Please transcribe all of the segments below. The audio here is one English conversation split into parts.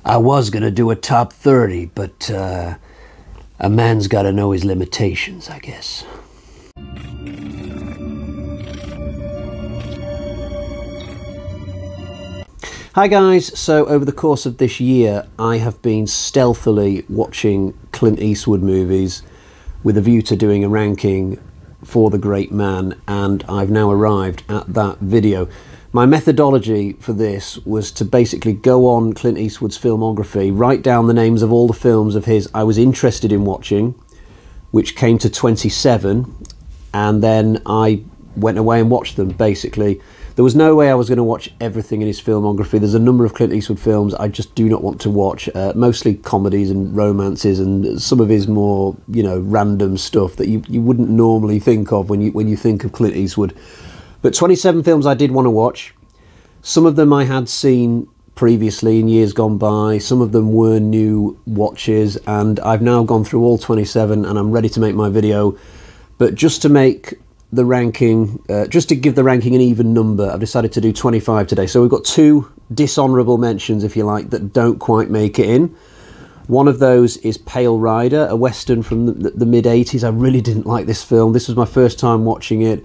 I was going to do a top 30, but a man's got to know his limitations, I guess. Hi guys, so over the course of this year I have been stealthily watching Clint Eastwood movies with a view to doing a ranking for the great man, and I've now arrived at that video. My methodology for this was to basically go on Clint Eastwood's filmography, write down the names of all the films of his I was interested in watching, which came to 27, and then I went away and watched them. Basically, there was no way I was going to watch everything in his filmography. There's a number of Clint Eastwood films I just do not want to watch, mostly comedies and romances and some of his more, you know, random stuff that you wouldn't normally think of when you think of Clint Eastwood. But 27 films I did want to watch. Some of them I had seen previously in years gone by, some of them were new watches, and I've now gone through all 27 and I'm ready to make my video. But just to make the ranking, just to give the ranking an even number, I've decided to do 25 today. So we've got two dishonourable mentions, if you like, that don't quite make it in. One of those is Pale Rider, a western from the mid-80s. I really didn't like this film. This was my first time watching it.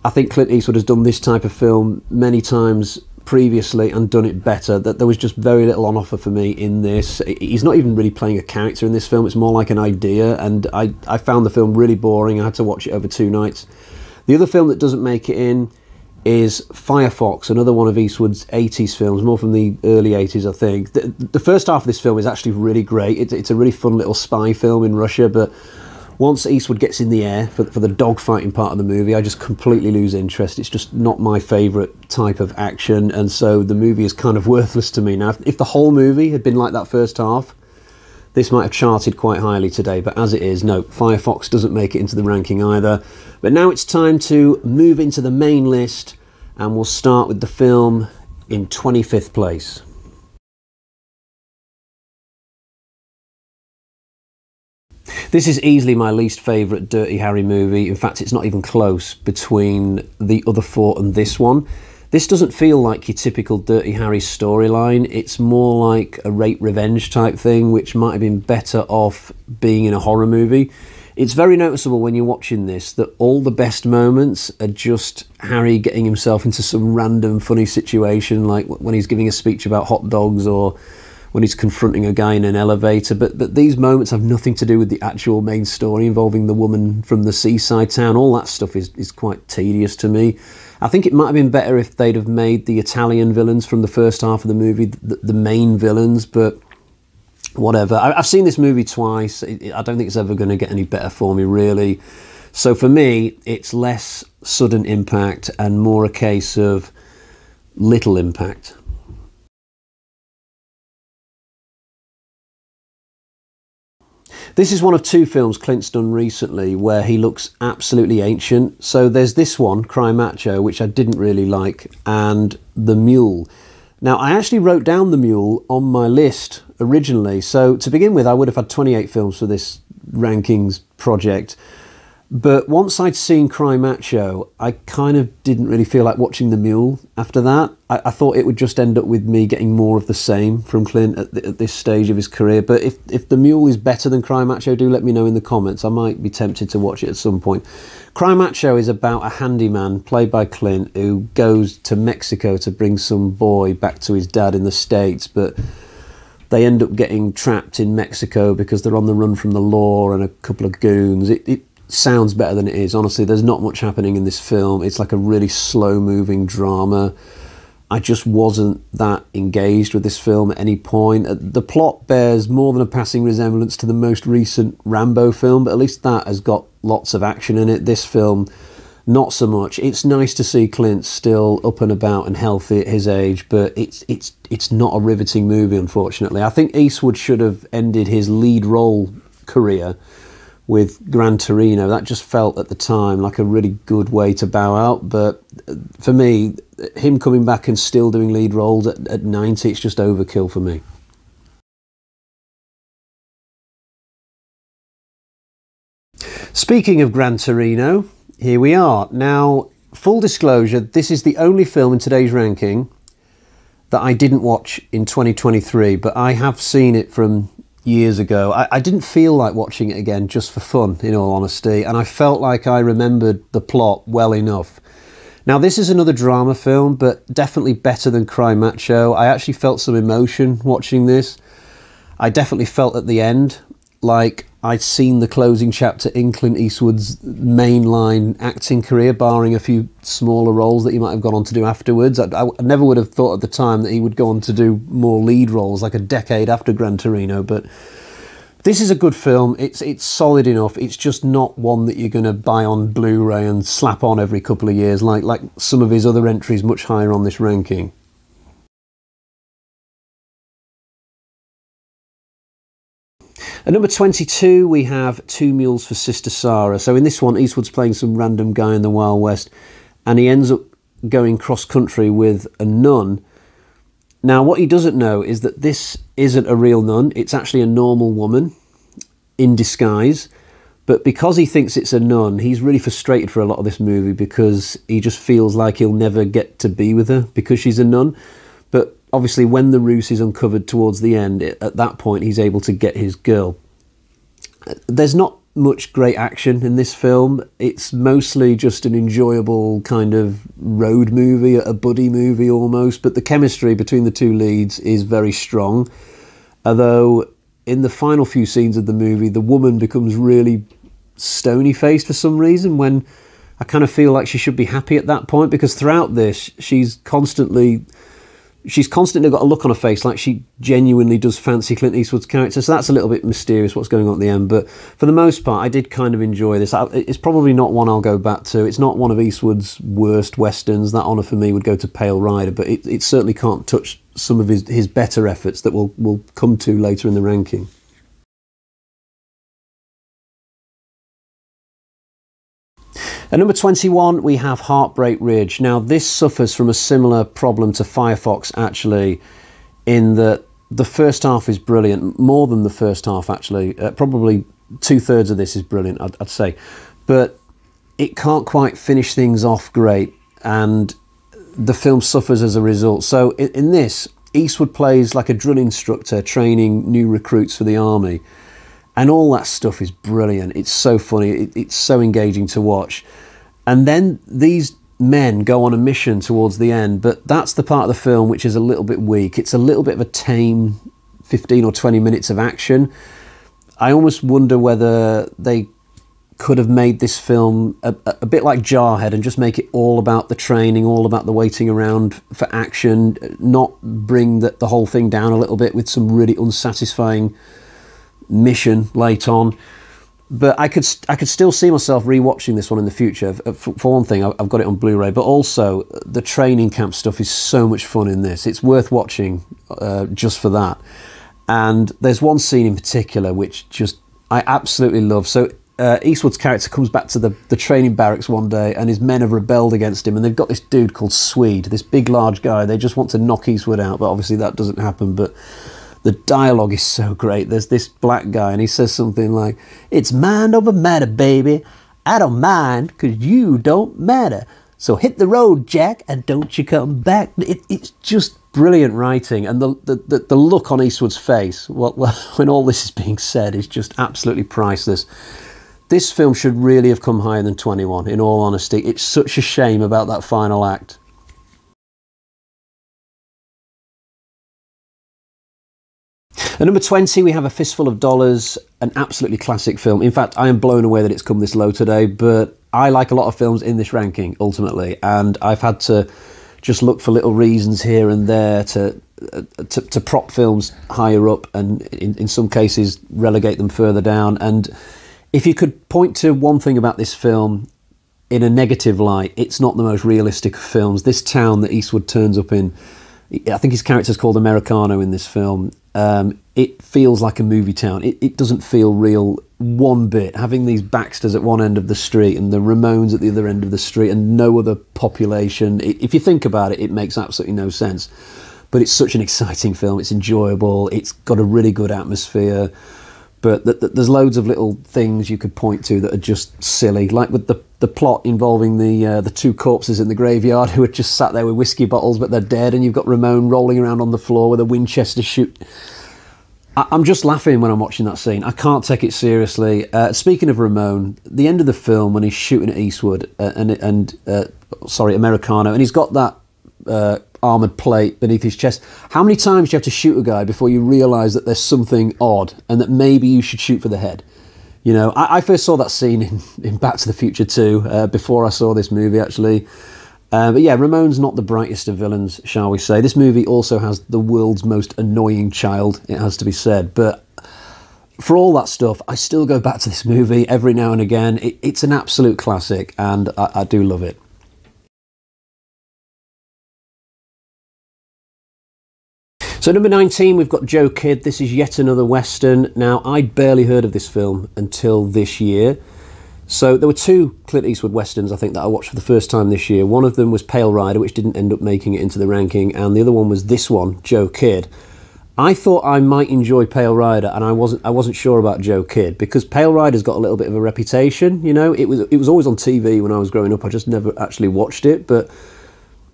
I think Clint Eastwood has done this type of film many times previously and done it better. That there was just very little on offer for me in this. He's not even really playing a character in this film. It's more like an idea, and I found the film really boring. I had to watch it over 2 nights. The other film that doesn't make it in is Firefox, another one of Eastwood's 80s films, more from the early 80s, I think. The first half of this film is actually really great. It's a really fun little spy film in Russia, but once Eastwood gets in the air for the dogfighting part of the movie, I just completely lose interest. It's just not my favourite type of action, and so the movie is kind of worthless to me. Now, if the whole movie had been like that first half, this might have charted quite highly today, but as it is, no, Firefox doesn't make it into the ranking either. But now it's time to move into the main list, and we'll start with the film in 25th place. This is easily my least favourite Dirty Harry movie. In fact, it's not even close between the other 4 and this one. This doesn't feel like your typical Dirty Harry storyline. It's more like a rape revenge type thing, which might have been better off being in a horror movie. It's very noticeable when you're watching this that all the best moments are just Harry getting himself into some random funny situation, like when he's giving a speech about hot dogs or when he's confronting a guy in an elevator. But these moments have nothing to do with the actual main story involving the woman from the seaside town. All that stuff is quite tedious to me. I think it might have been better if they'd have made the Italian villains from the first half of the movie the main villains, but whatever. I've seen this movie twice. I don't think it's ever going to get any better for me, really. So for me, it's less sudden impact and more a case of little impact. This is one of 2 films Clint's done recently where he looks absolutely ancient. So there's this one, Cry Macho, which I didn't really like, and The Mule. Now, I actually wrote down The Mule on my list originally. So to begin with, I would have had 28 films for this rankings project. But once I'd seen Cry Macho, I kind of didn't really feel like watching The Mule after that. I thought it would just end up with me getting more of the same from Clint at this stage of his career. But if The Mule is better than Cry Macho, do let me know in the comments. I might be tempted to watch it at some point. Cry Macho is about a handyman, played by Clint, who goes to Mexico to bring some boy back to his dad in the States, but they end up getting trapped in Mexico because they're on the run from the law and a couple of goons. It sounds better than it is. Honestly, there's not much happening in this film. It's like a really slow-moving drama. I just wasn't that engaged with this film at any point. The plot bears more than a passing resemblance to the most recent Rambo film, but at least that has got lots of action in it. This film, not so much. It's nice to see Clint still up and about and healthy at his age, but it's not a riveting movie, unfortunately. I think Eastwood should have ended his lead role career with Gran Torino. That just felt at the time like a really good way to bow out, but for me, him coming back and still doing lead roles at 90, it's just overkill for me. Speaking of Gran Torino, here we are. Now, full disclosure, this is the only film in today's ranking that I didn't watch in 2023, but I have seen it from years ago. I didn't feel like watching it again just for fun, in all honesty, and I felt like I remembered the plot well enough. Now, this is another drama film, but definitely better than Cry Macho. I actually felt some emotion watching this. I definitely felt at the end like I'd seen the closing chapter in Clint Eastwood's mainline acting career, barring a few smaller roles that he might have gone on to do afterwards. I never would have thought at the time that he would go on to do more lead roles like a decade after Gran Torino, but this is a good film. It's solid enough. It's just not one that you're going to buy on Blu-ray and slap on every couple of years like some of his other entries much higher on this ranking. At number 22, we have Two Mules for Sister Sarah. So in this one, Eastwood's playing some random guy in the Wild West, and he ends up going cross-country with a nun. Now, what he doesn't know is that this isn't a real nun. It's actually a normal woman in disguise. But because he thinks it's a nun, he's really frustrated for a lot of this movie because he just feels like he'll never get to be with her because she's a nun. But obviously, when the ruse is uncovered towards the end, at that point, he's able to get his girl. There's not much great action in this film. It's mostly just an enjoyable kind of road movie, a buddy movie almost, but the chemistry between the two leads is very strong. Although, in the final few scenes of the movie, the woman becomes really stony-faced for some reason, when I kind of feel like she should be happy at that point, because throughout this, she's constantly got a look on her face like she genuinely does fancy Clint Eastwood's character. So that's a little bit mysterious what's going on at the end. But for the most part, I did kind of enjoy this. It's probably not one I'll go back to. It's not one of Eastwood's worst westerns. That honour for me would go to Pale Rider, but it certainly can't touch some of his better efforts that we'll come to later in the ranking. At number 21, we have Heartbreak Ridge. Now, this suffers from a similar problem to Firefox, actually, in that the first half is brilliant, more than the first half, actually. Probably 2/3 of this is brilliant, I'd say. But it can't quite finish things off great, and the film suffers as a result. So in this, Eastwood plays like a drill instructor training new recruits for the army. And all that stuff is brilliant. It's so funny. It's so engaging to watch. And then these men go on a mission towards the end, but that's the part of the film which is a little bit weak. It's a little bit of a tame 15 or 20 minutes of action. I almost wonder whether they could have made this film a bit like Jarhead and just make it all about the training, all about the waiting around for action, not bring the whole thing down a little bit with some really unsatisfying mission late on. But I could still see myself rewatching this one in the future. For one thing, I've got it on Blu-ray, but also the training camp stuff is so much fun in this. It's worth watching just for that. And there's one scene in particular which just I absolutely love. So Eastwood's character comes back to the training barracks one day, and his men have rebelled against him, and they've got this dude called Swede, this big large guy. They just want to knock Eastwood out, but obviously that doesn't happen. But the dialogue is so great. There's this black guy, and he says something like, "It's mind over matter, baby. I don't mind, because you don't matter. So hit the road, Jack, and don't you come back." It's just brilliant writing. And the look on Eastwood's face when all this is being said is just absolutely priceless. This film should really have come higher than 21, in all honesty. It's such a shame about that final act. At number 20, we have A Fistful of Dollars, an absolutely classic film. In fact, I am blown away that it's come this low today, but I like a lot of films in this ranking, ultimately, and I've had to just look for little reasons here and there to prop films higher up, and in some cases relegate them further down. And if you could point to one thing about this film in a negative light, it's not the most realistic of films. This town that Eastwood turns up in, I think his character's called Americano in this film. It feels like a movie town. It doesn't feel real one bit. Having these Baxters at one end of the street and the Ramones at the other end of the street and no other population. If you think about it, it makes absolutely no sense. But it's such an exciting film. It's enjoyable. It's got a really good atmosphere. But there's loads of little things you could point to that are just silly, like with the plot involving the two corpses in the graveyard who are just sat there with whiskey bottles, but they're dead, and you've got Ramon rolling around on the floor with a Winchester shoot. I'm just laughing when I'm watching that scene. I can't take it seriously. Speaking of Ramon, the end of the film when he's shooting at Eastwood Americano, and he's got that armoured plate beneath his chest. How many times do you have to shoot a guy before you realise that there's something odd and that maybe you should shoot for the head? You know, I first saw that scene in Back to the Future 2, before I saw this movie, actually. But yeah, Ramon's not the brightest of villains, shall we say. This movie also has the world's most annoying child, it has to be said. But for all that stuff, I still go back to this movie every now and again. It's an absolute classic, and I do love it. So number 19, we've got Joe Kidd. This is yet another Western. Now, I'd barely heard of this film until this year. So there were two Clint Eastwood Westerns, I think, that I watched for the first time this year. One of them was Pale Rider, which didn't end up making it into the ranking, and the other one was this one, Joe Kidd. I thought I might enjoy Pale Rider, and I wasn't sure about Joe Kidd, because Pale Rider's got a little bit of a reputation, you know. It was always on TV when I was growing up. I just never actually watched it, but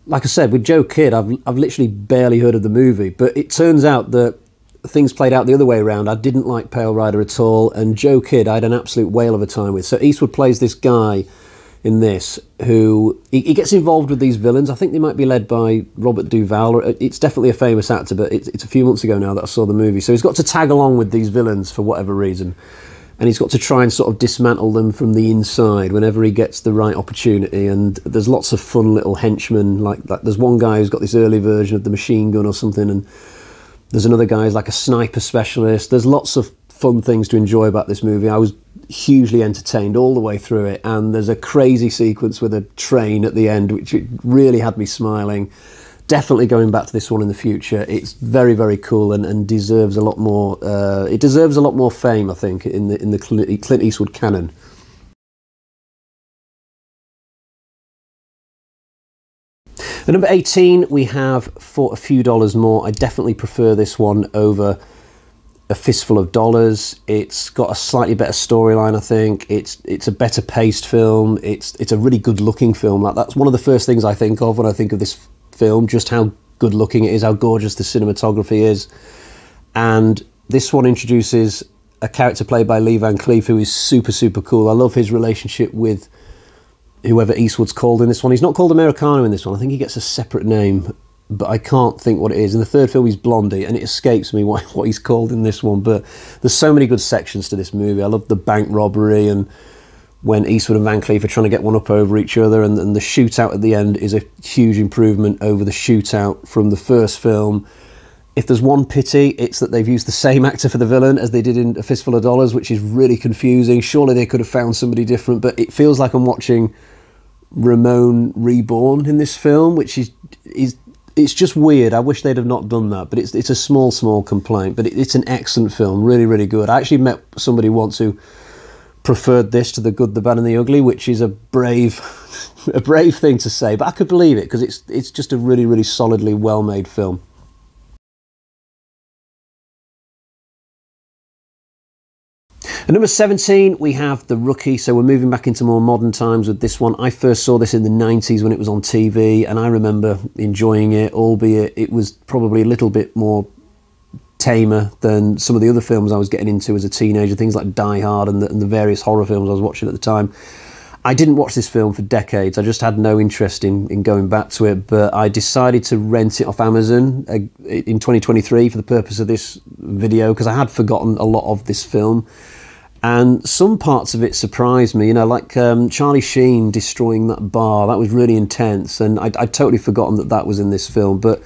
like I said, with Joe Kidd, I've literally barely heard of the movie, but it turns out that things played out the other way around. I didn't like Pale Rider at all, and Joe Kidd I had an absolute whale of a time with. So Eastwood plays this guy in this who he gets involved with these villains. I think they might be led by Robert Duvall. It's definitely a famous actor, but it's a few months ago now that I saw the movie. So he's got to tag along with these villains for whatever reason, and he's got to try and sort of dismantle them from the inside whenever he gets the right opportunity. And there's lots of fun little henchmen, like there's one guy who's got this early version of the machine gun or something, and there's another guy who's like a sniper specialist. There's lots of fun things to enjoy about this movie. I was hugely entertained all the way through it, and there's a crazy sequence with a train at the end which really had me smiling. Definitely going back to this one in the future. It's very, very cool, and deserves a lot more. It deserves a lot more fame, I think, in the Clint Eastwood canon. At number 18, we have For a Few Dollars More. I definitely prefer this one over A Fistful of Dollars. It's got a slightly better storyline, I think. It's a better paced film. It's a really good looking film. Like, that's one of the first ththings I think of when I think of this film, just how good looking it is, how gorgeous the cinematography is. And this one introduces a character played by Lee Van Cleef who is super, super cool. I love his relationship with whoever Eastwood's called in this one. He's not called Americano in this one. I think he gets a separate name, but I can't think what it is. In the third film, he's Blondie, and it escapes me what he's called in this one. But there's so many good sections to this movie. I love the bank robbery, and when Eastwood and Van Cleef are trying to get one up over each other, and the shootout at the end is a huge improvement over the shootout from the first film. If there's one pity, it's that they've used the same actor for the villain as they did in A Fistful of Dollars, which is really confusing. Surely they could have found somebody different, but it feels like I'm watching Ramon reborn in this film, which is it's just weird. I wish they'd have not done that, but it's a small complaint, but it's an excellent film, really, really good. I actually met somebody once who preferred this to The Good, the Bad and the Ugly, which is a brave thing to say, but I could believe it, because it's just a really, really solidly well-made film. At number 17, we have The Rookie. So we're moving back into more modern times with this one. I first saw this in the 90s when it was on TV, and I remember enjoying it, albeit it was probably a little bit more tamer than some of the other films I was getting into as a teenager, things like Die Hard and the various horror films I was watching at the time. I didn't watch this film for decades. I just had no interest in going back to it, but I decided to rent it off Amazon in 2023 for the purpose of this video, because I had forgotten a lot of this film. And some parts of it surprised me, you know, like Charlie Sheen destroying that bar. That was really intense, and I'd totally forgotten that was in this film. But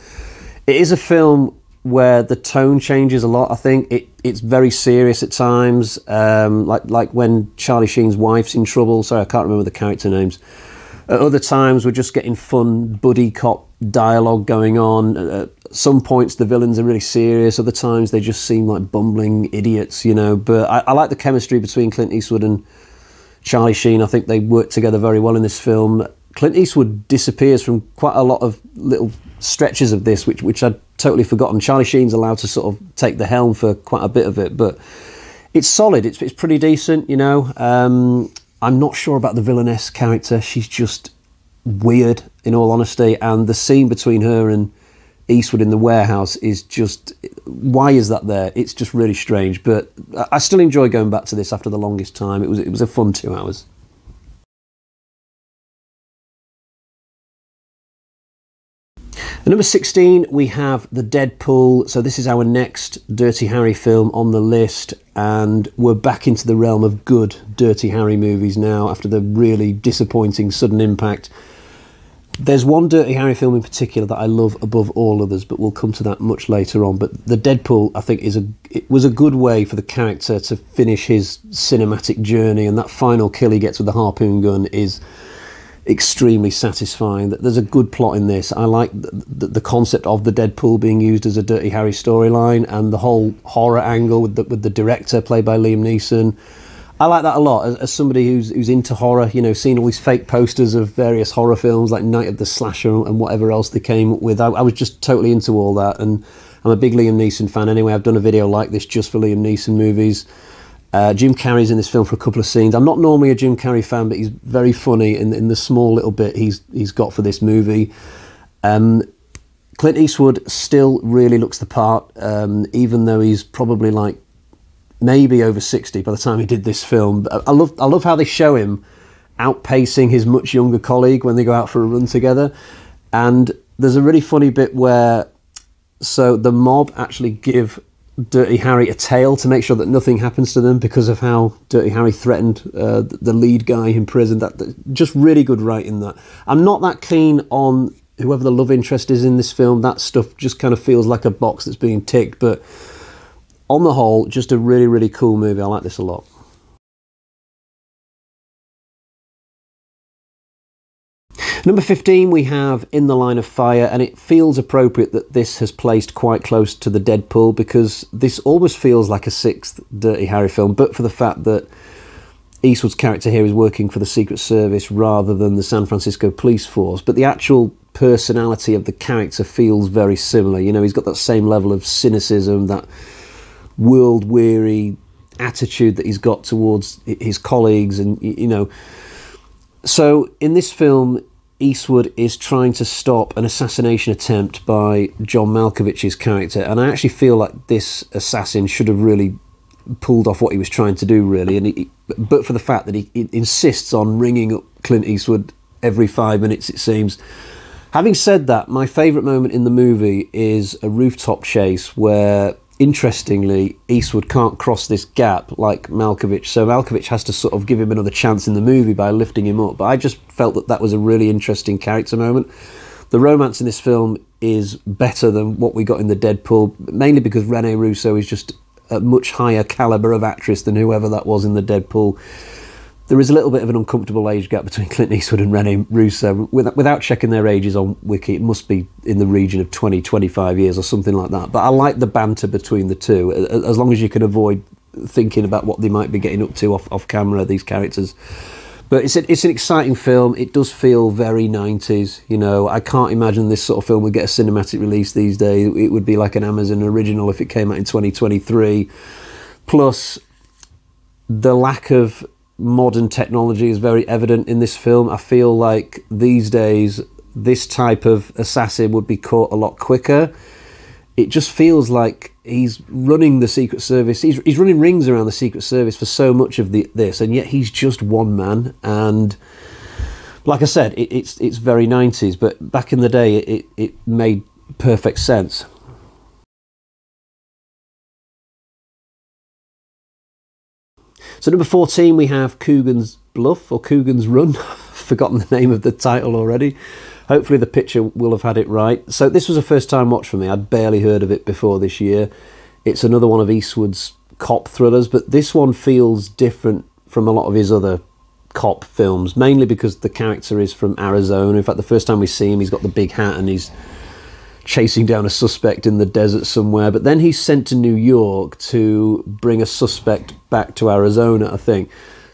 it is a film where the tone changes a lot. I think it's very serious at times, like when Charlie Sheen's wife's in trouble. Sorry, I can't remember the character names. At other times, we're just getting fun buddy cop dialogue going on. At some points, the villains are really serious. Other times, they just seem like bumbling idiots, you know. But I like the chemistry between Clint Eastwood and Charlie Sheen. I think they work together very well in this film. Clint Eastwood disappears from quite a lot of little stretches of this, which I'd totally forgotten. Charlie Sheen's allowed to sort of take the helm for quite a bit of it, but It's solid. It's pretty decent, you know. I'm not sure about the villainess character. She's just weird, in all honesty. And the scene between her and Eastwood in the warehouse is just... Why is that there? It's just really strange. But I still enjoy going back to this after the longest time. It was a fun 2 hours. At number 16, we have The Deadpool. So this is our next Dirty Harry film on the list, and we're back into the realm of good Dirty Harry movies now after the really disappointing Sudden Impact. There's one Dirty Harry film in particular that I love above all others, but we'll come to that much later on. But The Deadpool, I think, it was a good way for the character to finish his cinematic journey, and that final kill he gets with the harpoon gun is extremely satisfying. There's a good plot in this. I like the concept of the Deadpool being used as a Dirty Harry storyline, and the whole horror angle with the director played by Liam Neeson. I like that a lot as somebody who's into horror. You know, seeing all these fake posters of various horror films like Night of the Slasher and whatever else they came up with. I was just totally into all that, and I'm a big Liam Neeson fan anyway. I've done a video like this just for Liam Neeson movies. Jim Carrey's in this film for a couple of scenes. I'm not normally a Jim Carrey fan, but he's very funny in the small little bit he's got for this movie. Clint Eastwood still really looks the part, even though he's probably like maybe over 60 by the time he did this film. I love how they show him outpacing his much younger colleague when they go out for a run together. And there's a really funny bit where the mob actually give Dirty Harry a tail to make sure that nothing happens to them because of how Dirty Harry threatened the lead guy in prison. That just really good writing. That I'm not that keen on whoever the love interest is in this film. That stuff just kind of feels like a box that's being ticked, but on the whole, just a really, really cool movie. I like this a lot. Number 15, we have In the Line of Fire, and it feels appropriate that this has placed quite close to the Deadpool because this almost feels like a 6th Dirty Harry film, but for the fact that Eastwood's character here is working for the Secret Service rather than the San Francisco police force. But the actual personality of the character feels very similar. You know, he's got that same level of cynicism, that world-weary attitude that he's got towards his colleagues, and, you know. So in this film, Eastwood is trying to stop an assassination attempt by John Malkovich's character, and I actually feel like this assassin should have really pulled off what he was trying to do, really. And but for the fact that he insists on ringing up Clint Eastwood every 5 minutes, it seems. Having said that, my favourite moment in the movie is a rooftop chase where, interestingly, Eastwood can't cross this gap like Malkovich, so Malkovich has to sort of give him another chance in the movie by lifting him up. But I just felt that was a really interesting character moment. The romance in this film is better than what we got in The Deadpool, mainly because Rene Russo is just a much higher calibre of actress than whoever that was in The Deadpool. There is a little bit of an uncomfortable age gap between Clint Eastwood and Rene Russo. Without checking their ages on Wiki, it must be in the region of 20, 25 years or something like that. But I like the banter between the two, as long as you can avoid thinking about what they might be getting up to off camera, these characters. But it's an exciting film. It does feel very 90s. You know, I can't imagine this sort of film would get a cinematic release these days. It would be like an Amazon original if it came out in 2023. Plus, the lack of modern technology is very evident in this film. I feel like these days this type of assassin would be caught a lot quicker. It just feels like he's running the Secret Service. He's running rings around the Secret Service for so much of this, and yet he's just one man. And like I said, it's very 90s, but back in the day it made perfect sense. So number 14, we have Coogan's Bluff, or Coogan's Run. I've forgotten the name of the title already. Hopefully the picture will have had it right. So this was a first time watch for me. I'd barely heard of it before this year. It's another one of Eastwood's cop thrillers, but this one feels different from a lot of his other cop films, mainly because the character is from Arizona. In fact, the first time we see him, he's got the big hat and he's chasing down a suspect in the desert somewhere, but then he's sent to New York to bring a suspect back to Arizona, I think.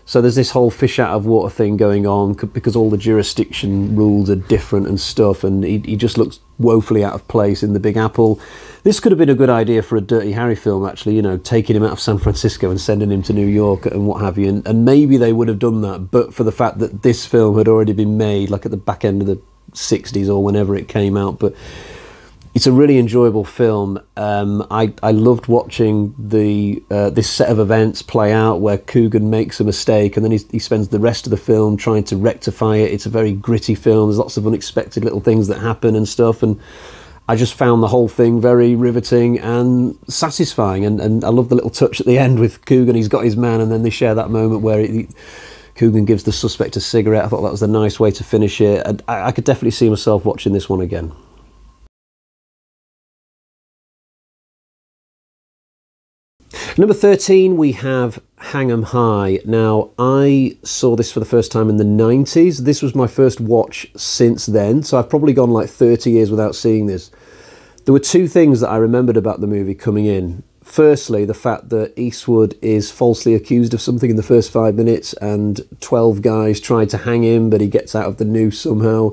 So there's this whole fish out of water thing going on because all the jurisdiction rules are different and stuff, and he just looks woefully out of place in the Big Apple. This could have been a good idea for a Dirty Harry film, actually, you know, taking him out of San Francisco and sending him to New York and what have you, and maybe they would have done that, but for the fact that this film had already been made, like at the back end of the 60s or whenever it came out. But it's a really enjoyable film. I loved watching this set of events play out where Coogan makes a mistake and then he spends the rest of the film trying to rectify it. It's a very gritty film. There's lots of unexpected little things that happen and stuff, and I just found the whole thing very riveting and satisfying. And I love the little touch at the end with Coogan. He's got his man, and then they share that moment where Coogan gives the suspect a cigarette. I thought that was a nice way to finish it. And I could definitely see myself watching this one again. Number 13, we have Hang 'em High. Now, I saw this for the first time in the 90s. This was my first watch since then, so I've probably gone like 30 years without seeing this. There were two things that I remembered about the movie coming in. Firstly, the fact that Eastwood is falsely accused of something in the first 5 minutes and 12 guys try to hang him, but he gets out of the noose somehow.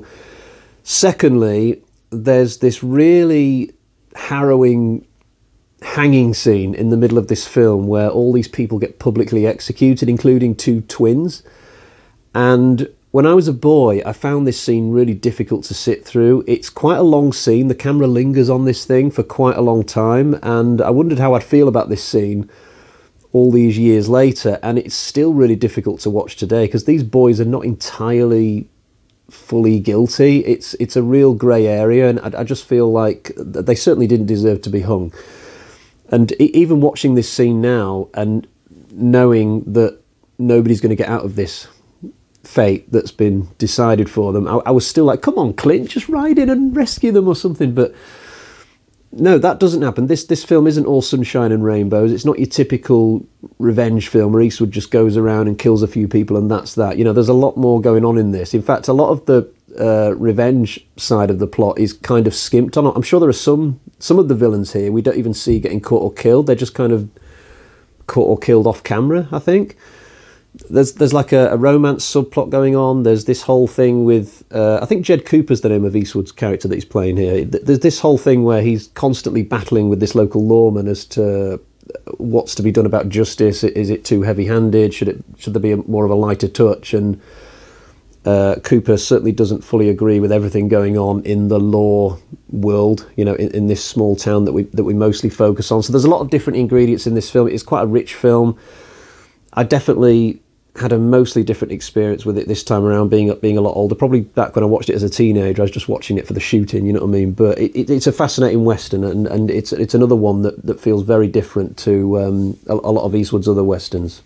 Secondly, there's this really harrowing hanging scene in the middle of this film where all these people get publicly executed, including two twins. And when I was a boy, I found this scene really difficult to sit through. It's quite a long scene. The camera lingers on this thing for quite a long time, and I wondered how I'd feel about this scene all these years later, and it's still really difficult to watch today because these boys are not entirely fully guilty. It's a real grey area, and I just feel like they certainly didn't deserve to be hung. And even watching this scene now and knowing that nobody's going to get out of this fate that's been decided for them, I was still like, come on, Clint, just ride in and rescue them or something. But no, that doesn't happen. This film isn't all sunshine and rainbows. It's not your typical revenge film where Eastwood just goes around and kills a few people and that's that. You know, there's a lot more going on in this. In fact, a lot of the revenge side of the plot is kind of skimped on. I'm sure there are some of the villains here we don't even see getting caught or killed. They're just kind of caught or killed off camera, I think. There's like a romance subplot going on. There's this whole thing with I think Jed Cooper's the name of Eastwood's character that he's playing here. There's this whole thing where he's constantly battling with this local lawman as to what's to be done about justice. Is it too heavy-handed? Should there be more of a lighter touch? And Cooper certainly doesn't fully agree with everything going on in the law world, you know, in this small town that we mostly focus on. So there's a lot of different ingredients in this film. It's quite a rich film. I definitely had a mostly different experience with it this time around, being a lot older. Probably back when I watched it as a teenager, I was just watching it for the shooting, you know what I mean? But it's a fascinating Western, and it's another one that feels very different to a lot of Eastwood's other Westerns.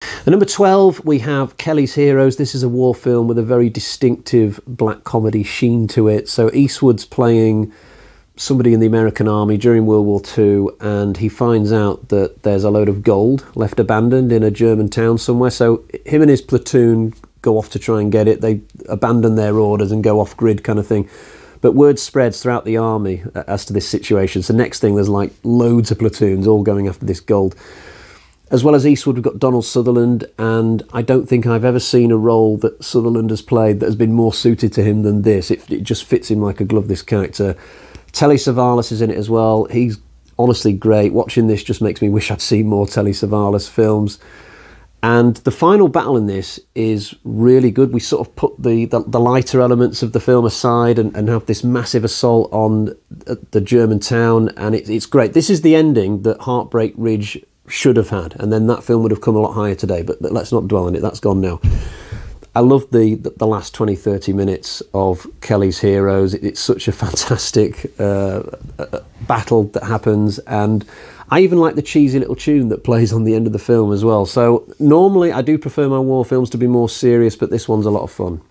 At number 12, we have Kelly's Heroes. This is a war film with a very distinctive black comedy sheen to it. So Eastwood's playing somebody in the American army during World War II, and he finds out that there's a load of gold left abandoned in a German town somewhere. So him and his platoon go off to try and get it. They abandon their orders and go off grid kind of thing. But word spreads throughout the army as to this situation. So next thing, there's like loads of platoons all going after this gold. As well as Eastwood, we've got Donald Sutherland, and I don't think I've ever seen a role that Sutherland has played that has been more suited to him than this. It just fits him like a glove, this character. Telly Savalas is in it as well. He's honestly great. Watching this just makes me wish I'd seen more Telly Savalas films. And the final battle in this is really good. We sort of put the lighter elements of the film aside and have this massive assault on the German town, and it's great. This is the ending that Heartbreak Ridge should have had, and then that film would have come a lot higher today, but let's not dwell on it. That's gone now. I love the last 20-30 minutes of Kelly's Heroes. It's such a fantastic battle that happens, and I even like the cheesy little tune that plays on the end of the film as well. So normally I do prefer my war films to be more serious, but this one's a lot of fun.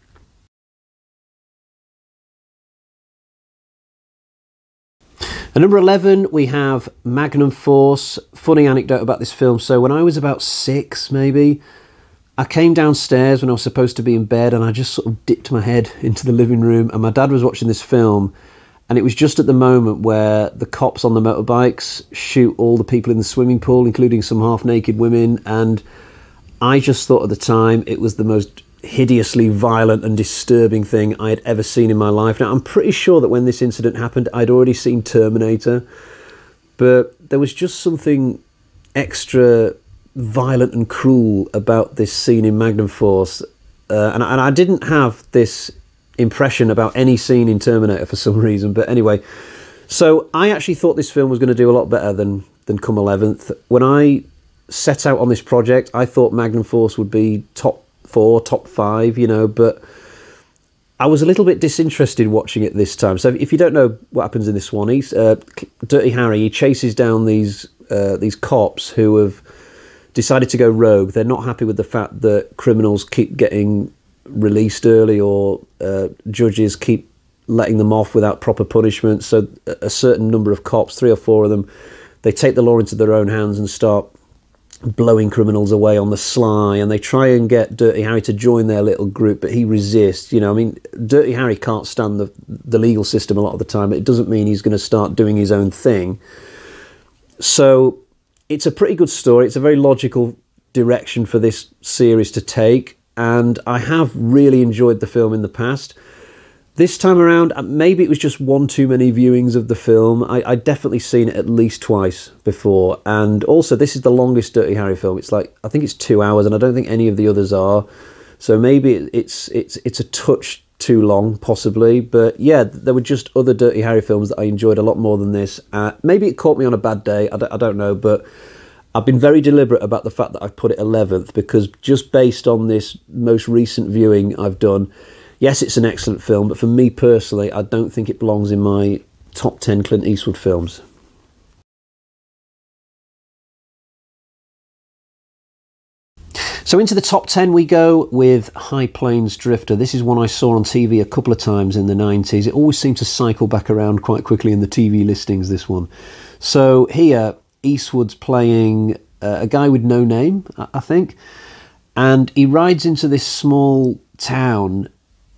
At number 11, we have Magnum Force. Funny anecdote about this film. So when I was about 6, maybe, I came downstairs when I was supposed to be in bed, and I just sort of dipped my head into the living room, and my dad was watching this film, And it was just at the moment where the cops on the motorbikes shoot all the people in the swimming pool, including some half-naked women. And I just thought at the time it was the most hideously violent and disturbing thing I had ever seen in my life. Now, I'm pretty sure that when this incident happened, I'd already seen Terminator. But there was just something extra violent and cruel about this scene in Magnum Force. And I didn't have this impression about any scene in Terminator for some reason. But anyway, so I actually thought this film was going to do a lot better than come 11th. When I set out on this project, I thought Magnum Force would be top 4, top 5, you know, but I was a little bit disinterested watching it this time. So if you don't know what happens in this one, Dirty Harry, he chases down these cops who have decided to go rogue. They're not happy with the fact that criminals keep getting released early, or judges keep letting them off without proper punishment. So a certain number of cops, 3 or 4 of them, they take the law into their own hands and start blowing criminals away on the sly, and they try and get Dirty Harry to join their little group, but he resists. You know, I mean, Dirty Harry can't stand the legal system a lot of the time, but it doesn't mean he's going to start doing his own thing. So it's a pretty good story. It's a very logical direction for this series to take, and I have really enjoyed the film in the past. This time around, maybe it was just one too many viewings of the film. I'd definitely seen it at least twice before. And also, this is the longest Dirty Harry film. It's like, I think it's 2 hours, and I don't think any of the others are. So maybe it's a touch too long, possibly. But yeah, there were just other Dirty Harry films that I enjoyed a lot more than this. Maybe it caught me on a bad day. I don't know, but I've been very deliberate about the fact that I've put it 11th, because just based on this most recent viewing I've done, yes, it's an excellent film, but for me personally, I don't think it belongs in my top 10 Clint Eastwood films. So into the top 10 we go with High Plains Drifter. This is one I saw on TV a couple of times in the 90s. It always seemed to cycle back around quite quickly in the TV listings, this one. So here, Eastwood's playing a guy with no name, I think, and he rides into this small town,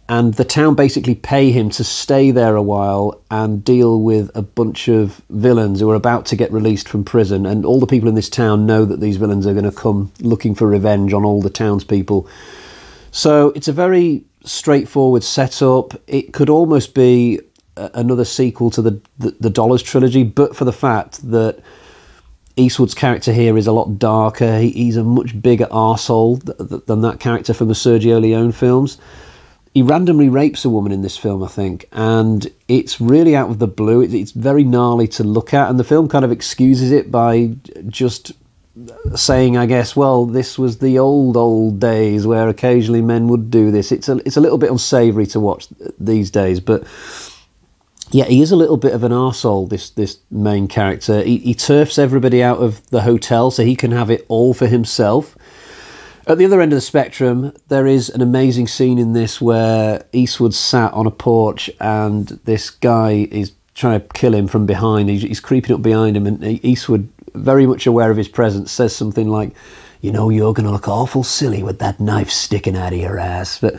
and the town basically pay him to stay there a while and deal with a bunch of villains who are about to get released from prison. And all the people in this town know that these villains are going to come looking for revenge on all the townspeople. So it's a very straightforward setup. It could almost be another sequel to the Dollars trilogy, but for the fact that Eastwood's character here is a lot darker. He's a much bigger arsehole than that character from the Sergio Leone films. He randomly rapes a woman in this film, I think, and it's really out of the blue. It's very gnarly to look at, and the film kind of excuses it by just saying, I guess, well, this was the old days where occasionally men would do this. It's a little bit unsavoury to watch these days, but yeah, he is a little bit of an arsehole, this main character. He turfs everybody out of the hotel so he can have it all for himself. At the other end of the spectrum, there is an amazing scene in this where Eastwood sat on a porch and this guy is trying to kill him from behind. He's creeping up behind him, and Eastwood, very much aware of his presence, says something like, you know, you're going to look awful silly with that knife sticking out of your ass. But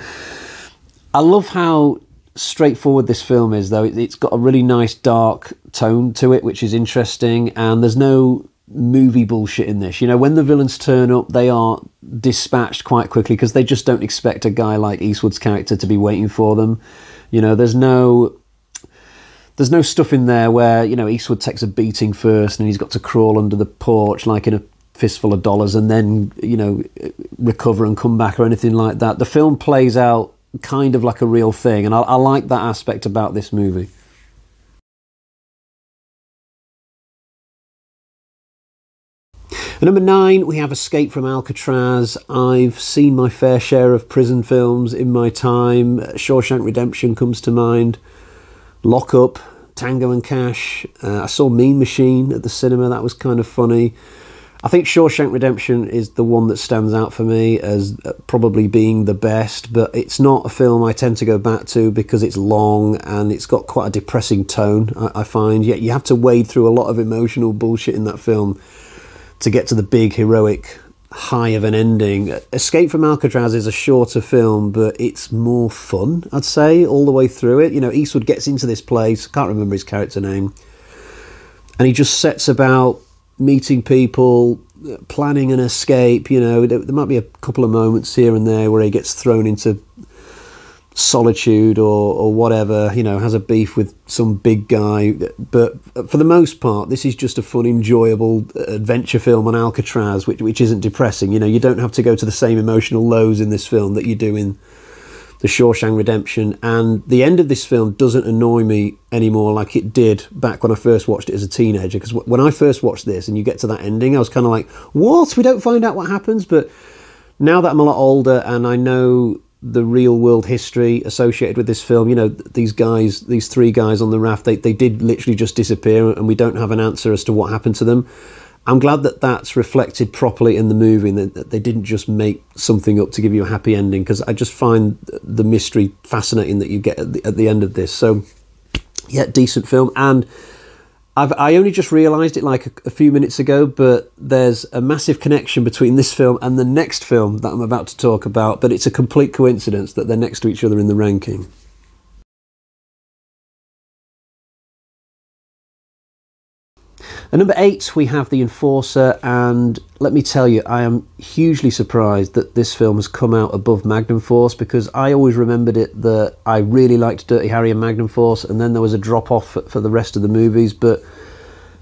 I love how straightforward this film is, though. It's got a really nice dark tone to it, which is interesting, and there's no movie bullshit in this. You know, when the villains turn up, they are dispatched quite quickly because they just don't expect a guy like Eastwood's character to be waiting for them. You know, there's no stuff in there where, you know, Eastwood takes a beating first and he's got to crawl under the porch like in a fistful of dollars and then, you know, recover and come back or anything like that. The film plays out kind of like a real thing, and I like that aspect about this movie. At number 9, we have Escape from Alcatraz. I've seen my fair share of prison films in my time. Shawshank Redemption comes to mind. Lock Up, Tango and Cash. I saw Mean Machine at the cinema. That was kind of funny. I think Shawshank Redemption is the one that stands out for me as probably being the best, but it's not a film I tend to go back to because it's long and it's got quite a depressing tone, I find. Yet you have to wade through a lot of emotional bullshit in that film to get to the big heroic high of an ending. Escape from Alcatraz is a shorter film, but it's more fun, I'd say, all the way through it. You know, Eastwood gets into this place, can't remember his character name, and he just sets about meeting people, planning an escape. You know, there might be a couple of moments here and there where he gets thrown into solitude or whatever, you know, has a beef with some big guy, but for the most part this is just a fun, enjoyable adventure film on Alcatraz, which isn't depressing. You know, you don't have to go to the same emotional lows in this film that you do in The Shawshank Redemption, and the end of this film doesn't annoy me anymore like it did back when I first watched it as a teenager, because when I first watched this and you get to that ending, I was kind of like, what, we don't find out what happens? But now that I'm a lot older and I know the real world history associated with this film, you know, these three guys on the raft, they did literally just disappear, and we don't have an answer as to what happened to them. I'm glad that that's reflected properly in the movie, and that they didn't just make something up to give you a happy ending, because I just find the mystery fascinating that you get at the end of this. So yeah, decent film. And I only just realised it like a few minutes ago, but there's a massive connection between this film and the next film that I'm about to talk about, but it's a complete coincidence that they're next to each other in the ranking. At number 8, we have The Enforcer, and let me tell you, I am hugely surprised that this film has come out above Magnum Force, because I always remembered it that I really liked Dirty Harry and Magnum Force, and then there was a drop-off for the rest of the movies. But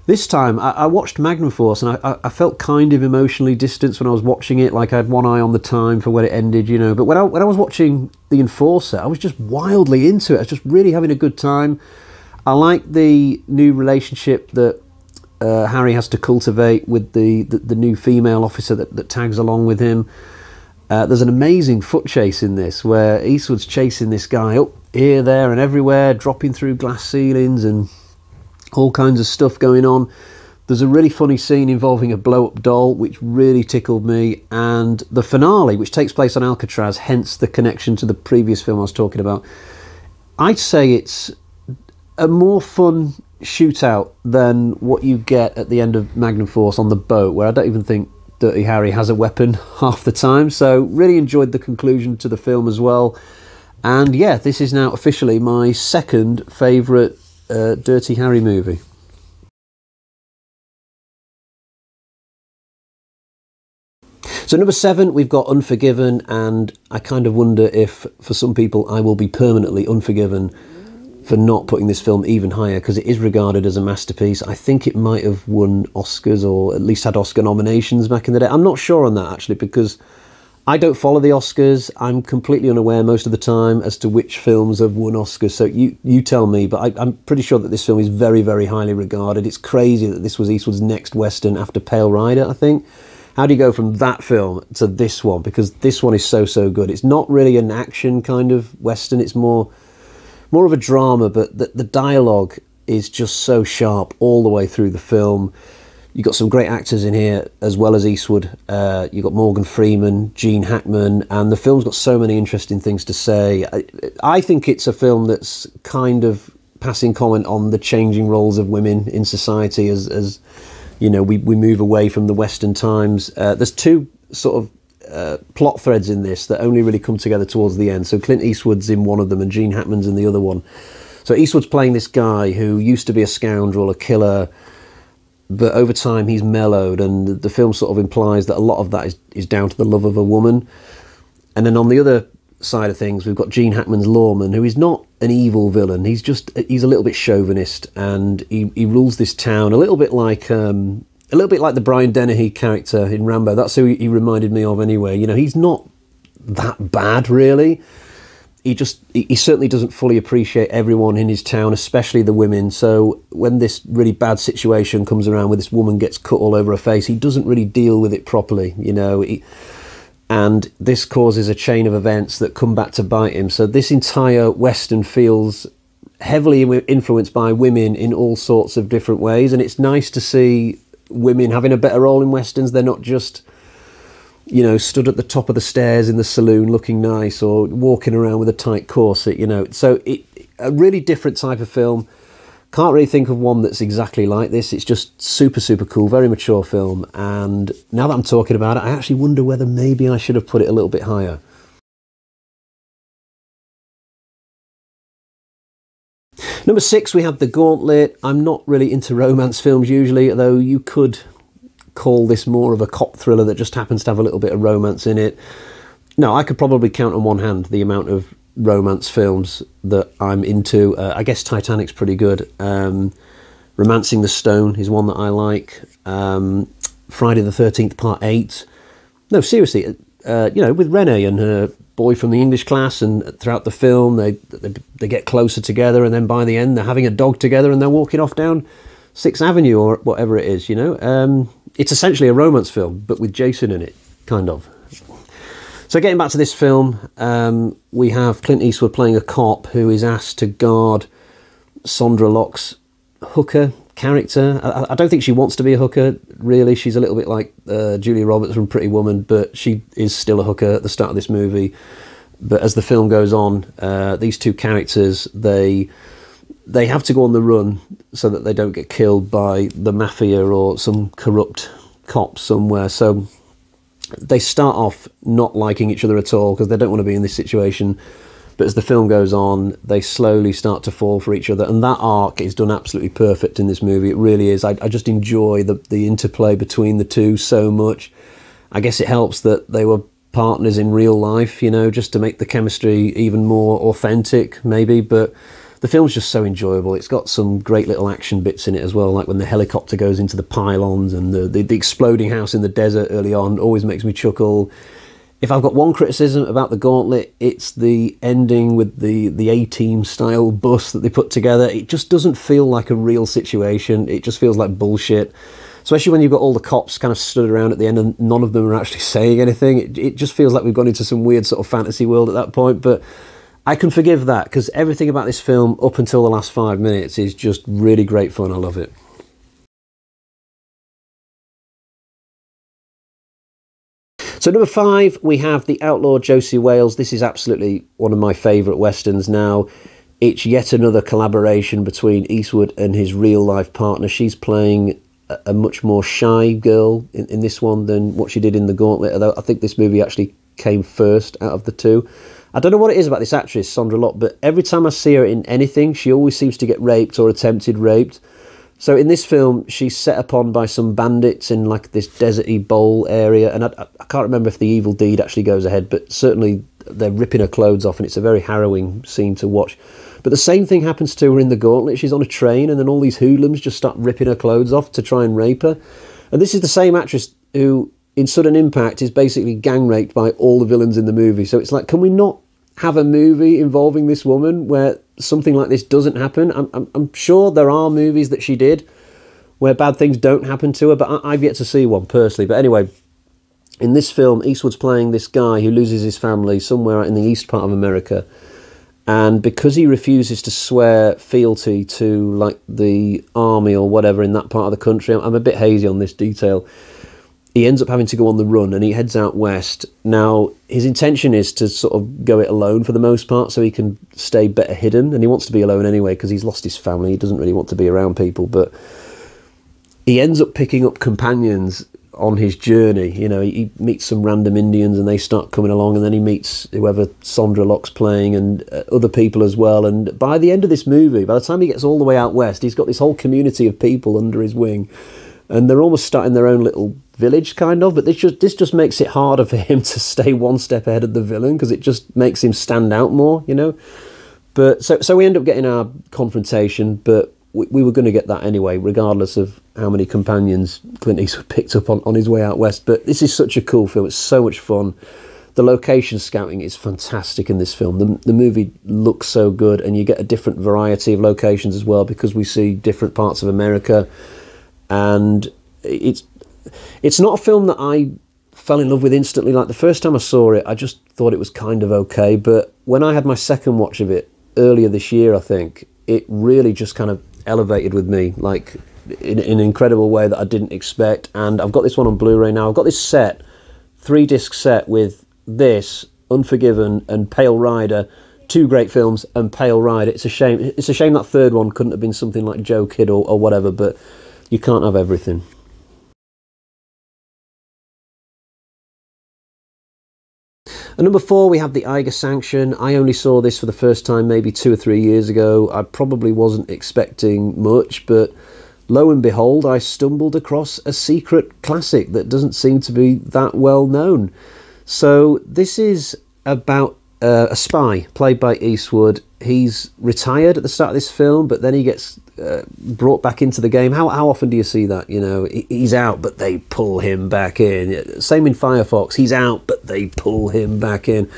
this time, I watched Magnum Force, and I felt kind of emotionally distanced when I was watching it, like I had one eye on the time for when it ended, you know. But when I was watching The Enforcer, I was just wildly into it. I was just really having a good time. I like the new relationship that Harry has to cultivate with the new female officer that tags along with him. There's an amazing foot chase in this, where Eastwood's chasing this guy up here, there and everywhere, dropping through glass ceilings and all kinds of stuff going on. There's a really funny scene involving a blow-up doll, which really tickled me, and the finale, which takes place on Alcatraz, hence the connection to the previous film I was talking about. I'd say it's a more fun shootout than what you get at the end of Magnum Force on the boat, where I don't even think Dirty Harry has a weapon half the time. So really enjoyed the conclusion to the film as well. And yeah, this is now officially my second favourite Dirty Harry movie. So number 7, we've got Unforgiven, and I kind of wonder if for some people I will be permanently unforgiven for not putting this film even higher, because it is regarded as a masterpiece. I think it might have won Oscars, or at least had Oscar nominations back in the day. I'm not sure on that, actually, because I don't follow the Oscars. I'm completely unaware most of the time as to which films have won Oscars, so you tell me, but I'm pretty sure that this film is very, very highly regarded. It's crazy that this was Eastwood's next Western after Pale Rider, I think. How do you go from that film to this one? Because this one is so, so good. It's not really an action kind of Western, it's more of a drama, but the dialogue is just so sharp all the way through the film. You've got some great actors in here, as well as Eastwood. You've got Morgan Freeman, Gene Hackman, and the film's got so many interesting things to say. I think it's a film that's kind of passing comment on the changing roles of women in society as you know, we move away from the Western times. There's two sort of plot threads in this that only really come together towards the end. So Clint Eastwood's in one of them and Gene Hackman's in the other one. So Eastwood's playing this guy who used to be a scoundrel, a killer, but over time he's mellowed, and the film sort of implies that a lot of that is down to the love of a woman. And then on the other side of things, we've got Gene Hackman's lawman, who is not an evil villain. He's a little bit chauvinist, and he rules this town a little bit like the Brian Dennehy character in Rambo. That's who he reminded me of anyway. You know, he's not that bad, really. He certainly doesn't fully appreciate everyone in his town, especially the women. So when this really bad situation comes around where this woman gets cut all over her face, he doesn't really deal with it properly, you know. And this causes a chain of events that come back to bite him. So this entire Western feels heavily influenced by women in all sorts of different ways. And it's nice to see women having a better role in Westerns. They're not just, you know, stood at the top of the stairs in the saloon looking nice, or walking around with a tight corset, you know. So a really different type of film. Can't really think of one that's exactly like this. It's just super, super cool, very mature film. And now that I'm talking about it, I actually wonder whether maybe I should have put it a little bit higher. Number 6, we have The Gauntlet. I'm not really into romance films usually, although you could call this more of a cop thriller that just happens to have a little bit of romance in it. No, I could probably count on one hand the amount of romance films that I'm into. I guess Titanic's pretty good. Romancing the Stone is one that I like. Friday the 13th Part 8. No, seriously, you know, with Renee and her boy from the English class, and throughout the film they get closer together, and then by the end they're having a dog together and they're walking off down 6th Avenue or whatever it is, you know. It's essentially a romance film, but with Jason in it, kind of. So getting back to this film, we have Clint Eastwood playing a cop who is asked to guard Sandra Locke's hooker character. I don't think she wants to be a hooker, really. She's a little bit like Julia Roberts from Pretty Woman, but she is still a hooker at the start of this movie. But as the film goes on, these two characters, they have to go on the run so that they don't get killed by the mafia or some corrupt cop somewhere. So they start off not liking each other at all because they don't want to be in this situation. But as the film goes on, they slowly start to fall for each other. And that arc is done absolutely perfect in this movie. It really is. I just enjoy the interplay between the two so much. I guess it helps that they were partners in real life, you know, just to make the chemistry even more authentic, maybe. But the film's just so enjoyable. It's got some great little action bits in it as well, like when the helicopter goes into the pylons, and the exploding house in the desert early on always makes me chuckle. If I've got one criticism about The Gauntlet, it's the ending with the A-Team style bus that they put together. It just doesn't feel like a real situation. It just feels like bullshit. Especially when you've got all the cops kind of stood around at the end and none of them are actually saying anything. It just feels like we've gone into some weird sort of fantasy world at that point. But I can forgive that, because everything about this film up until the last 5 minutes is just really great fun. I love it. So number 5, we have The Outlaw Josie Wales. This is absolutely one of my favourite westerns now. It's yet another collaboration between Eastwood and his real-life partner. She's playing a much more shy girl in this one than what she did in The Gauntlet, although I think this movie actually came first out of the two. I don't know what it is about this actress, Sandra Locke, but every time I see her in anything, she always seems to get raped or attempted raped. So in this film, she's set upon by some bandits in like this deserty bowl area, and I can't remember if the evil deed actually goes ahead, but certainly they're ripping her clothes off, and it's a very harrowing scene to watch. But the same thing happens to her in The Gauntlet. She's on a train, and then all these hoodlums just start ripping her clothes off to try and rape her. And this is the same actress who, in Sudden Impact, is basically gang raped by all the villains in the movie. So it's like, can we not have a movie involving this woman where something like this doesn't happen? I'm sure there are movies that she did where bad things don't happen to her, but I've yet to see one personally. But anyway, in this film, Eastwood's playing this guy who loses his family somewhere out in the east part of America, and because he refuses to swear fealty to like the army or whatever in that part of the country, I'm a bit hazy on this detail, he ends up having to go on the run, and he heads out west. Now, his intention is to sort of go it alone for the most part so he can stay better hidden, and he wants to be alone anyway because he's lost his family. He doesn't really want to be around people, but he ends up picking up companions on his journey. You know, he meets some random Indians and they start coming along, and then he meets whoever Sandra Locke's playing and other people as well. And by the end of this movie, by the time he gets all the way out west, he's got this whole community of people under his wing, and they're almost starting their own little village, kind of. But this just makes it harder for him to stay one step ahead of the villain, because it just makes him stand out more, you know. But so we end up getting our confrontation, but we were going to get that anyway, regardless of how many companions Clint Eastwood picked up on his way out west. But this is such a cool film. It's so much fun. The location scouting is fantastic in this film. The movie looks so good, and you get a different variety of locations as well, because we see different parts of America. And it's not a film that I fell in love with instantly. Like the first time I saw it, I just thought it was kind of okay. But when I had my second watch of it earlier this year, I think, it really just kind of elevated with me, like in an incredible way that I didn't expect. And I've got this one on Blu-ray now. I've got this set, 3-disc set with this, Unforgiven and Pale Rider, two great films and Pale Rider. It's a shame. It's a shame that third one couldn't have been something like Joe Kidd or whatever, but you can't have everything. At number 4, we have the Eiger Sanction. I only saw this for the first time maybe 2 or 3 years ago. I probably wasn't expecting much, but lo and behold, I stumbled across a secret classic that doesn't seem to be that well known. So this is about a spy played by Eastwood. He's retired at the start of this film, but then he gets brought back into the game. How often do you see that? You know, he's out, but they pull him back in. Same in Firefox. He's out, but they pull him back in.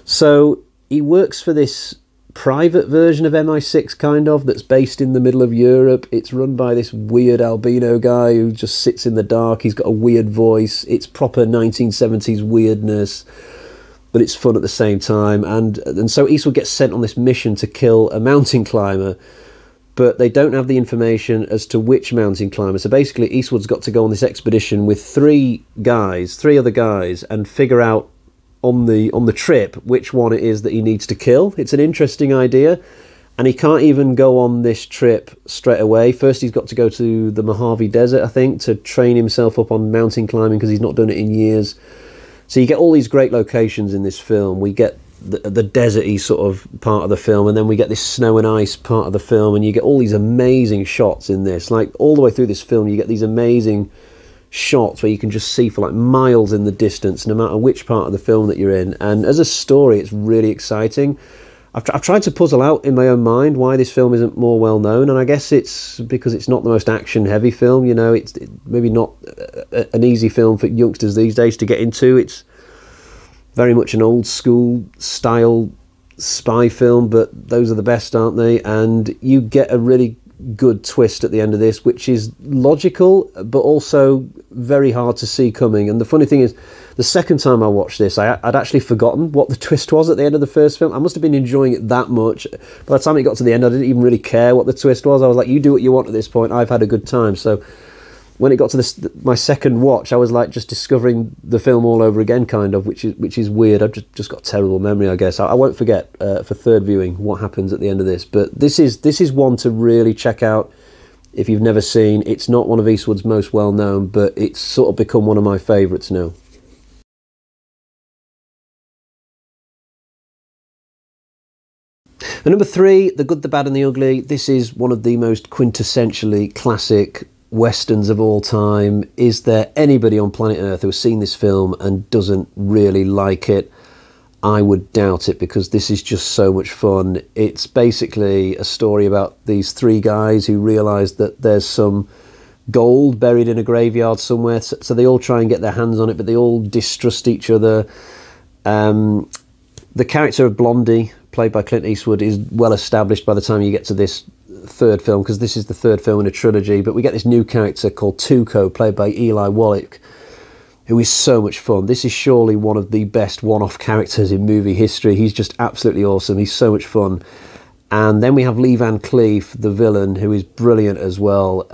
So he works for this private version of MI6, kind of, that's based in the middle of Europe. It's run by this weird albino guy who just sits in the dark. He's got a weird voice. It's proper 1970s weirdness, but it's fun at the same time. And so Eastwood gets sent on this mission to kill a mountain climber, but they don't have the information as to which mountain climber. So basically Eastwood's got to go on this expedition with three other guys, and figure out on the trip which one it is that he needs to kill. It's an interesting idea, and he can't even go on this trip straight away. First he's got to go to the Mojave Desert, I think, to train himself up on mountain climbing, because he's not done it in years. So you get all these great locations in this film. We get the deserty sort of part of the film, and then we get this snow and ice part of the film, and you get all these amazing shots in this. Like, all the way through this film you get these amazing shots where you can just see for like miles in the distance, no matter which part of the film that you're in. And as a story, it's really exciting. I've tried to puzzle out in my own mind why this film isn't more well known, and I guess it's because it's not the most action heavy film. You know, it's maybe not an easy film for youngsters these days to get into. It's very much an old school style spy film, but those are the best, aren't they? And you get a really good twist at the end of this, which is logical but also very hard to see coming. And the funny thing is, the second time I watched this, I'd actually forgotten what the twist was at the end of the first film. I must have been enjoying it that much. By the time it got to the end, I didn't even really care what the twist was. I was like, you do what you want at this point, I've had a good time. So when it got to my second watch, I was like just discovering the film all over again, kind of, which is weird. I've just got terrible memory, I guess. I won't forget for third viewing what happens at the end of this. But this is one to really check out if you've never seen. It's not one of Eastwood's most well known, but it's sort of become one of my favourites now. And number 3, The Good, the Bad and the Ugly. This is one of the most quintessentially classic westerns of all time. Is there anybody on planet Earth who has seen this film and doesn't really like it? I would doubt it, because this is just so much fun. It's basically a story about these 3 guys who realise that there's some gold buried in a graveyard somewhere, so they all try and get their hands on it, but they all distrust each other. The character of Blondie, played by Clint Eastwood, is well established by the time you get to this third film, because this is the third film in a trilogy. But we get this new character called Tuco, played by Eli Wallach, who is so much fun. This is surely one of the best one-off characters in movie history. He's just absolutely awesome. He's so much fun. And then we have Lee Van Cleef, the villain, who is brilliant as well.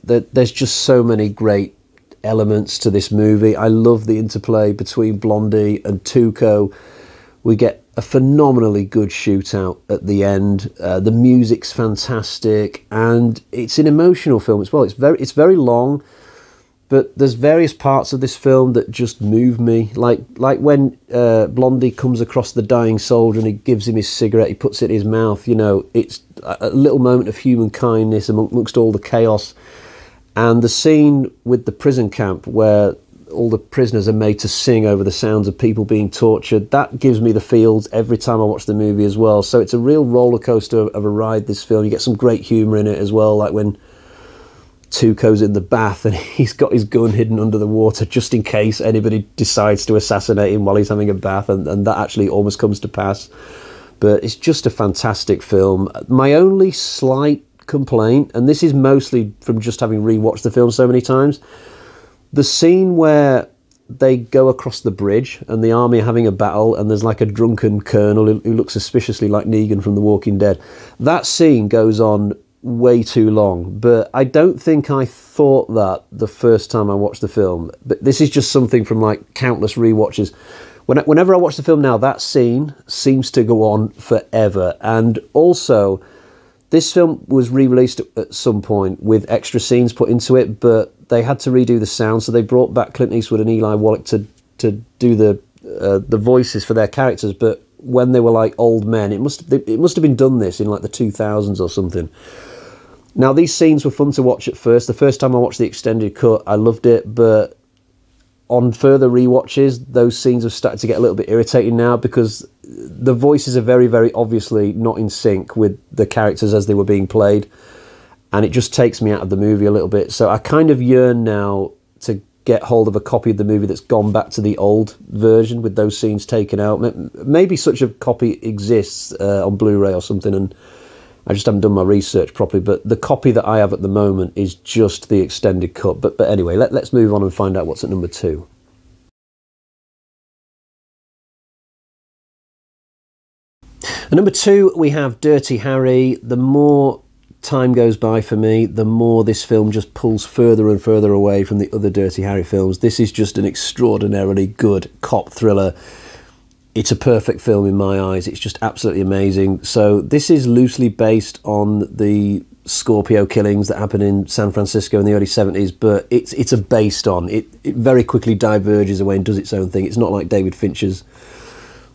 There's just so many great elements to this movie. I love the interplay between Blondie and Tuco. We get a phenomenally good shootout at the end. The music's fantastic, and it's an emotional film as well. It's very long, but there's various parts of this film that just move me. Like when Blondie comes across the dying soldier and he gives him his cigarette, he puts it in his mouth. You know, it's a little moment of human kindness amongst all the chaos. And the scene with the prison camp where all the prisoners are made to sing over the sounds of people being tortured, that gives me the feels every time I watch the movie as well. So it's a real roller coaster of a ride, this film. You get some great humour in it as well, like when Tuco's in the bath and he's got his gun hidden under the water just in case anybody decides to assassinate him while he's having a bath, and that actually almost comes to pass. But it's just a fantastic film. My only slight complaint, and this is mostly from just having rewatched the film so many times, the scene where they go across the bridge and the army are having a battle and there's like a drunken colonel who looks suspiciously like Negan from The Walking Dead. That scene goes on way too long, but I don't think I thought that the first time I watched the film. But this is just something from like countless rewatches. Whenever I watch the film now, that scene seems to go on forever. And also, this film was re-released at some point with extra scenes put into it, but they had to redo the sound, so they brought back Clint Eastwood and Eli Wallach to do the voices for their characters. But when they were like old men, it must have been done this in like the 2000s or something. Now, these scenes were fun to watch at first. The first time I watched the extended cut, I loved it, but on further rewatches, those scenes have started to get a little bit irritating now, because the voices are very, very obviously not in sync with the characters as they were being played, and it just takes me out of the movie a little bit. So I kind of yearn now to get hold of a copy of the movie that's gone back to the old version with those scenes taken out. Maybe such a copy exists on Blu-ray or something, and I just haven't done my research properly, but the copy that I have at the moment is just the extended cut. But anyway, let's move on and find out what's at number 2. At number 2, we have Dirty Harry. The more time goes by for me, the more this film just pulls further and further away from the other Dirty Harry films. This is just an extraordinarily good cop thriller. It's a perfect film in my eyes. It's just absolutely amazing. So this is loosely based on the Scorpio killings that happened in San Francisco in the early 70s, but it's a based on. It very quickly diverges away and does its own thing. It's not like David Fincher's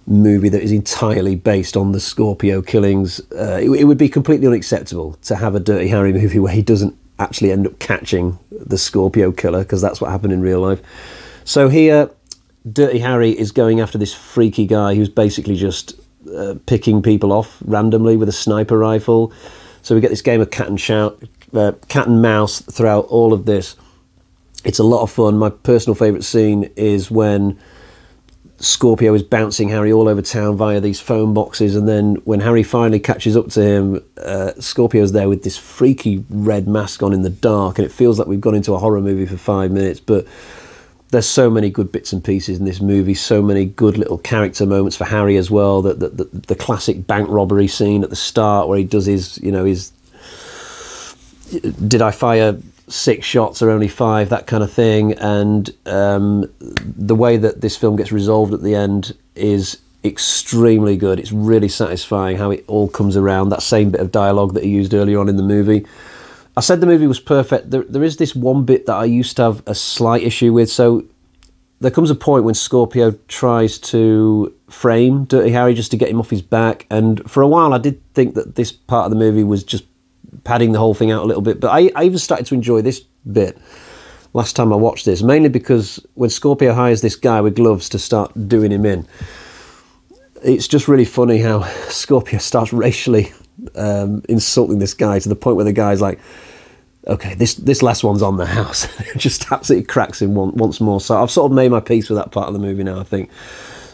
movie that is entirely based on the Scorpio killings. It would be completely unacceptable to have a Dirty Harry movie where he doesn't actually end up catching the Scorpio killer, because that's what happened in real life. So here, Dirty Harry is going after this freaky guy who's basically just picking people off randomly with a sniper rifle. So we get this game of cat and mouse throughout all of this. It's a lot of fun. My personal favourite scene is when Scorpio is bouncing Harry all over town via these phone boxes, and then when Harry finally catches up to him, Scorpio's there with this freaky red mask on in the dark, and it feels like we've gone into a horror movie for 5 minutes. But there's so many good bits and pieces in this movie, so many good little character moments for Harry as well. The classic bank robbery scene at the start where he does his did I fire 6 shots or only 5, that kind of thing. And the way that this film gets resolved at the end is extremely good. It's really satisfying how it all comes around. That same bit of dialogue that he used earlier on in the movie. I said the movie was perfect. There is this one bit that I used to have a slight issue with. So there comes a point when Scorpio tries to frame Dirty Harry just to get him off his back. And for a while I did think that this part of the movie was just padding the whole thing out a little bit. But I even started to enjoy this bit last time I watched this, mainly because when Scorpio hires this guy with gloves to start doing him in, it's just really funny how Scorpio starts racially insulting this guy to the point where the guy's like, okay, this last one's on the house. It just absolutely cracks him once more. So I've sort of made my peace with that part of the movie now, I think.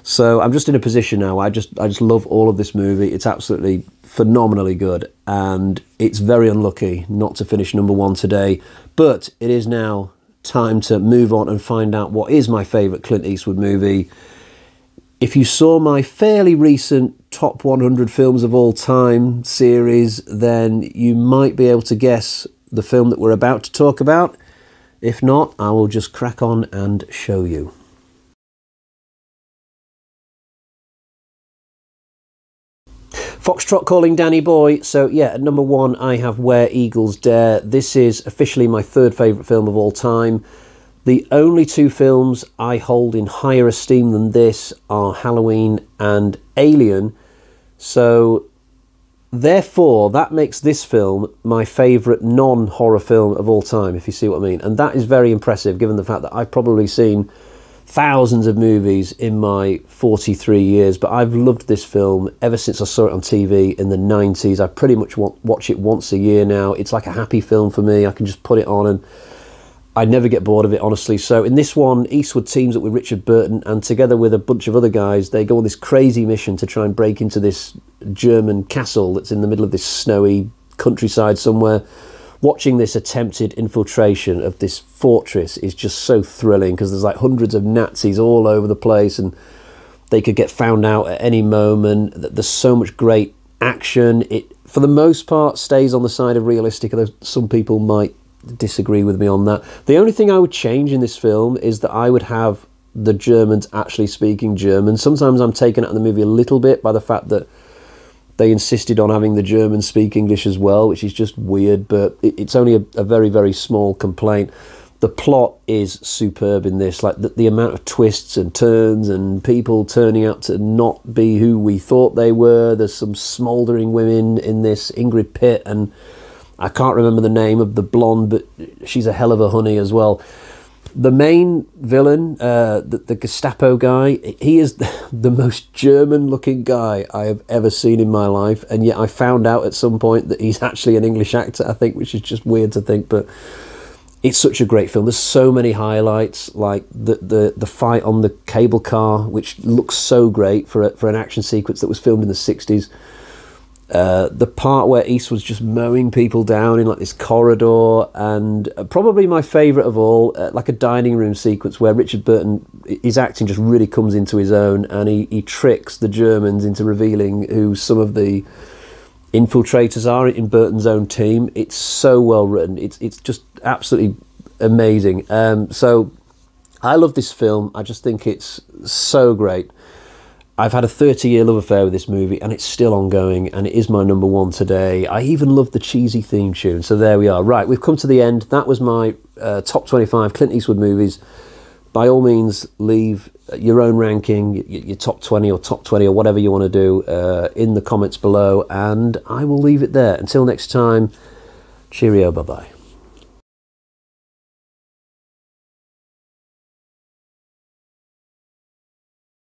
So I'm just in a position now. I just love all of this movie. It's absolutely phenomenally good, and it's very unlucky not to finish number 1 today. But it is now time to move on and find out what is my favourite Clint Eastwood movie. If you saw my fairly recent Top 100 Films of All Time series, then you might be able to guess the film that we're about to talk about. If not, I will just crack on and show you. Foxtrot calling Danny Boy. So yeah, at number 1 I have Where Eagles Dare. This is officially my 3rd favourite film of all time. The only 2 films I hold in higher esteem than this are Halloween and Alien. So therefore that makes this film my favourite non-horror film of all time, if you see what I mean. And that is very impressive given the fact that I've probably seen thousands of movies in my 43 years, but I've loved this film ever since I saw it on TV in the 90s. I pretty much watch it once a year now. It's like a happy film for me. I can just put it on and I never get bored of it, honestly. So in this one, Eastwood teams up with Richard Burton, and together with a bunch of other guys, they go on this crazy mission to try and break into this German castle that's in the middle of this snowy countryside somewhere. Watching this attempted infiltration of this fortress is just so thrilling, because there's like hundreds of Nazis all over the place and they could get found out at any moment. There's so much great action. It, for the most part, stays on the side of realistic, although some people might disagree with me on that. The only thing I would change in this film is that I would have the Germans actually speaking German. Sometimes I'm taken out of the movie a little bit by the fact that they insisted on having the Germans speak English as well, which is just weird, but it's only a very, very small complaint. The plot is superb in this, like the amount of twists and turns and people turning out to not be who we thought they were. There's some smouldering women in this, Ingrid Pitt, and I can't remember the name of the blonde, but she's a hell of a honey as well. The main villain, the Gestapo guy, he is the most German-looking guy I have ever seen in my life, and yet I found out at some point that he's actually an English actor, I think, which is just weird to think, but it's such a great film. There's so many highlights, like the fight on the cable car, which looks so great for an action sequence that was filmed in the 60s. The part where Eastwood's just mowing people down in like this corridor, and probably my favourite of all, like a dining room sequence where Richard Burton, his acting just really comes into his own, and he tricks the Germans into revealing who some of the infiltrators are in Burton's own team. It's so well written. It's just absolutely amazing. So I love this film. I just think it's so great. I've had a 30-year love affair with this movie, and it's still ongoing, and it is my number one today. I even love the cheesy theme tune. So there we are. Right, we've come to the end. That was my top 25 Clint Eastwood movies. By all means, leave your own ranking, your top 20 or top 20 or whatever you want to do in the comments below, and I will leave it there. Until next time, cheerio, bye-bye.